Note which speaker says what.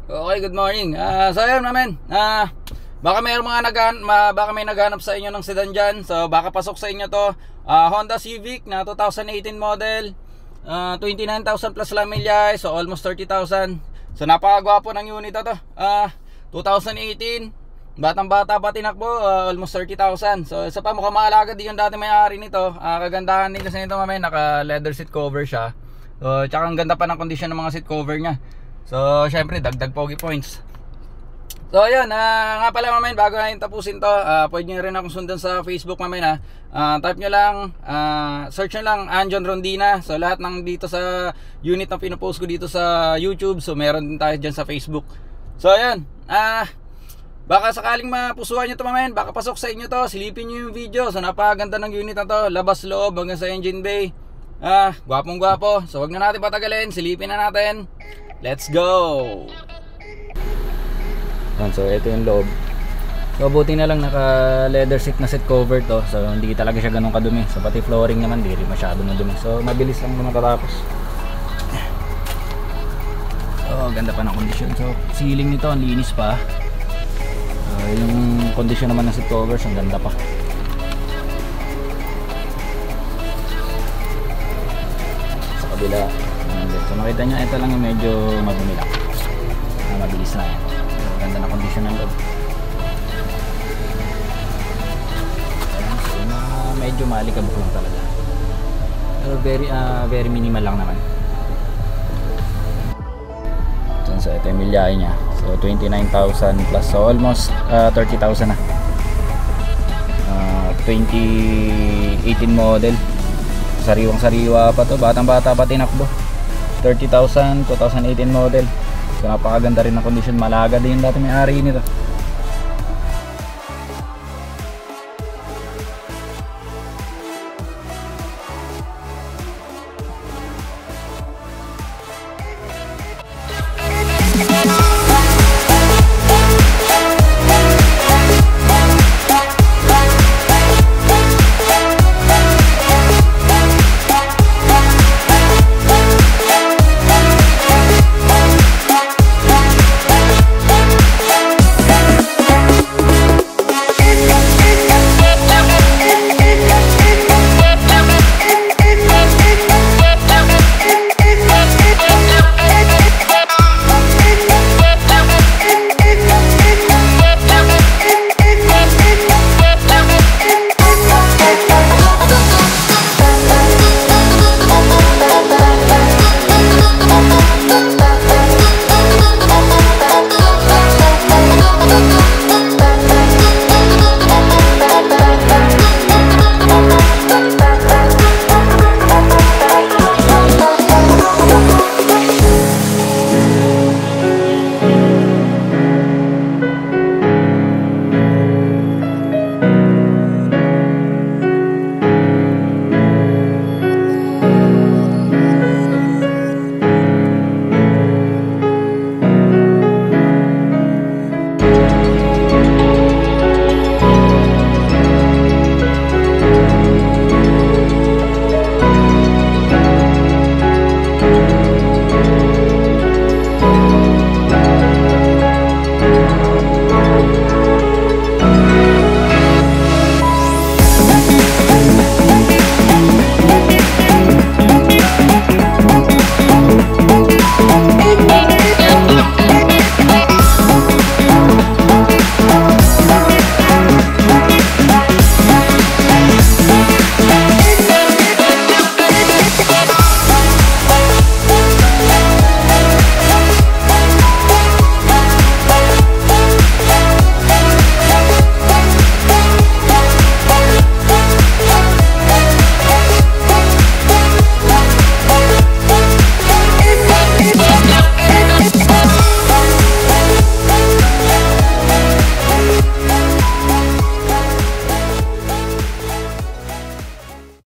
Speaker 1: Okay, good morning. So ayun naman. Baka baka may naghanap sa inyo ng sedan diyan. So baka pasok sa inyo 'to. Honda Civic na 2018 model. 29,000 plus lang milyay, so almost 30,000. So napakagwapo ng unit na 'to. 2018. Batang-bata pa tinakbo, almost 30,000. So isa pa, mukhang maalaga din yung dati may-ari nito. Kagandahan nila sa nito, mamaya naka leather seat cover siya. So tsaka ang ganda pa ng kondisyon ng mga seat cover niya. So syempre dagdag pogi points. So ayun, nga pala mamaya bago natin tapusin to, pwede nyo rin akong sundan sa Facebook mamaya. Type nyo lang, search nyo lang Anjon Rondina. So lahat ng dito sa unit na pinupost ko dito sa YouTube, so meron din tayo dyan sa Facebook. So ayun, baka sakaling mapusuhan nyo to mamaya, baka pasok sa inyo to, silipin nyo yung video. So napakaganda ng unit na to, labas loob hanggang sa engine bay. Gwapong gwapo. So wag na natin patagalin, silipin na natin. Let's go! So ito yung loob. So buti na lang naka leather seat na seat cover to. So hindi talaga siya ganun kadumi. So pati flooring naman di rin masyado na dumi. So mabilis lang naman matatapos. So ganda pa ng kondisyon. So ceiling nito ang linis pa. Yung kondisyon naman ng seat covers ang ganda pa. Sa kabila. So makita nyo, ito lang yung medyo madumi lang. Mabilis na yan. Ganda na kondisyon ng loob. So medyo malikabok lang talaga. Pero very minimal lang naman. So ito yung milyahe nya. So 29,000 plus. So almost 30,000 na. 2018 model. Sariwang sariwa pa to. Batang bata pa tinakbo. 30,000, 2018 model. So napakaganda rin ng kondisyon. Malaga din yung dati may-ari nito.